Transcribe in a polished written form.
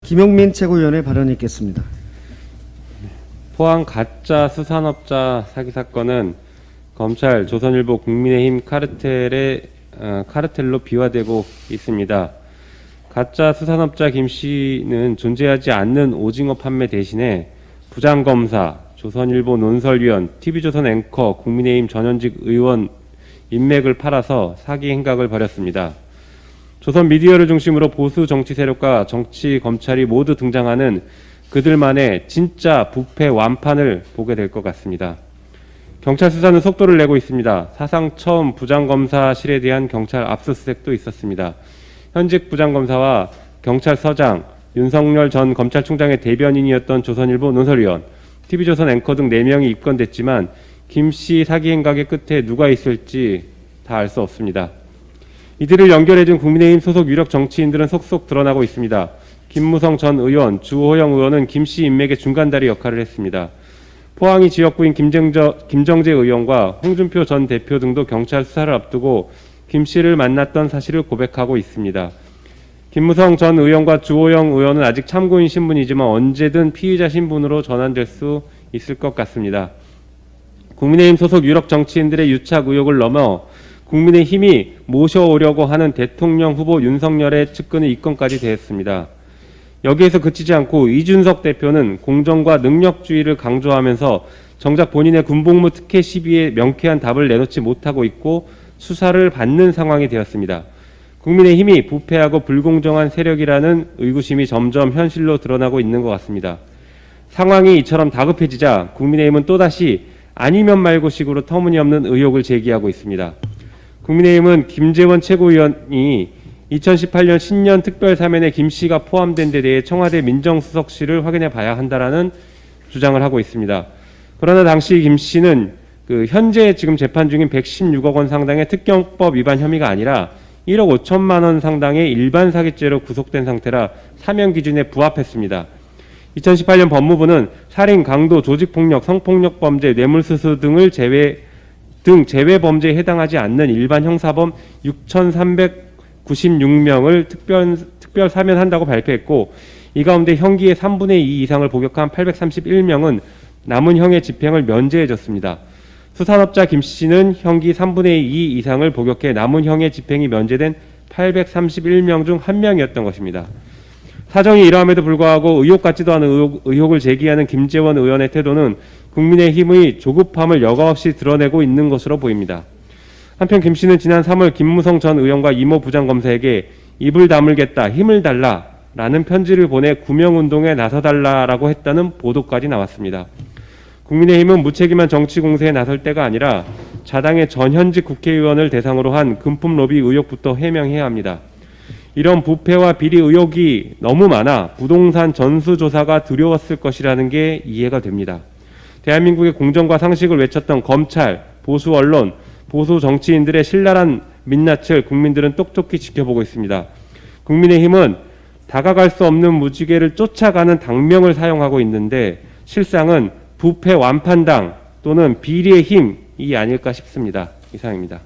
김용민 최고위원의 발언이 있겠습니다. 포항 가짜 수산업자 사기 사건은 검찰, 조선일보, 국민의힘 카르텔로 비화되고 있습니다. 가짜 수산업자 김 씨는 존재하지 않는 오징어 판매 대신에 부장검사, 조선일보 논설위원, TV조선 앵커, 국민의힘 전현직 의원 인맥을 팔아서 사기 행각을 벌였습니다. 조선 미디어를 중심으로 보수 정치 세력과 정치 검찰이 모두 등장하는 그들만의 진짜 부패 완판을 보게 될 것 같습니다. 경찰 수사는 속도를 내고 있습니다. 사상 처음 부장검사실에 대한 경찰 압수수색도 있었습니다. 현직 부장검사와 경찰서장, 윤석열 전 검찰총장의 대변인이었던 조선일보 논설위원, TV조선 앵커 등 4명이 입건됐지만 김 씨 사기 행각의 끝에 누가 있을지 다 알 수 없습니다. 이들을 연결해준 국민의힘 소속 유력 정치인들은 속속 드러나고 있습니다. 김무성 전 의원, 주호영 의원은 김 씨 인맥의 중간다리 역할을 했습니다. 포항이 지역구인 김정재 의원과 홍준표 전 대표 등도 경찰 수사를 앞두고 김 씨를 만났던 사실을 고백하고 있습니다. 김무성 전 의원과 주호영 의원은 아직 참고인 신분이지만 언제든 피의자 신분으로 전환될 수 있을 것 같습니다. 국민의힘 소속 유력 정치인들의 유착 의혹을 넘어 국민의힘이 모셔오려고 하는 대통령 후보 윤석열의 측근의 입건까지 되었습니다. 여기에서 그치지 않고 이준석 대표는 공정과 능력주의를 강조하면서 정작 본인의 군복무 특혜 시비에 명쾌한 답을 내놓지 못하고 있고 수사를 받는 상황이 되었습니다. 국민의힘이 부패하고 불공정한 세력이라는 의구심이 점점 현실로 드러나고 있는 것 같습니다. 상황이 이처럼 다급해지자 국민의힘은 또다시 아니면 말고 식으로 터무니없는 의혹을 제기하고 있습니다. 국민의힘은 김재원 최고위원이 2018년 신년 특별사면에 김 씨가 포함된 데 대해 청와대 민정수석실을 확인해 봐야 한다라는 주장을 하고 있습니다. 그러나 당시 김 씨는 현재 지금 재판 중인 116억 원 상당의 특경법 위반 혐의가 아니라 1억 5천만 원 상당의 일반 사기죄로 구속된 상태라 사면 기준에 부합했습니다. 2018년 법무부는 살인, 강도, 조직폭력, 성폭력 범죄, 뇌물수수 등을 제외 범죄에 해당하지 않는 일반 형사범 6,396명을 특별 사면한다고 발표했고, 이 가운데 형기의 3분의 2 이상을 복역한 831명은 남은 형의 집행을 면제해줬습니다. 수산업자 김 씨는 형기 3분의 2 이상을 복역해 남은 형의 집행이 면제된 831명 중 1명이었던 것입니다. 사정이 이러함에도 불구하고 의혹 같지도 않은 의혹을 제기하는 김재원 의원의 태도는 국민의힘의 조급함을 여과없이 드러내고 있는 것으로 보입니다. 한편 김 씨는 지난 3월 김무성 전 의원과 이모 부장검사에게 입을 다물겠다, 힘을 달라라는 편지를 보내 구명운동에 나서달라라고 했다는 보도까지 나왔습니다. 국민의힘은 무책임한 정치 공세에 나설 때가 아니라 자당의 전현직 국회의원을 대상으로 한 금품 로비 의혹부터 해명해야 합니다. 이런 부패와 비리 의혹이 너무 많아 부동산 전수조사가 두려웠을 것이라는 게 이해가 됩니다. 대한민국의 공정과 상식을 외쳤던 검찰, 보수 언론, 보수 정치인들의 신랄한 민낯을 국민들은 똑똑히 지켜보고 있습니다. 국민의힘은 다가갈 수 없는 무지개를 쫓아가는 당명을 사용하고 있는데 실상은 부패 완판당 또는 비리의 힘이 아닐까 싶습니다. 이상입니다.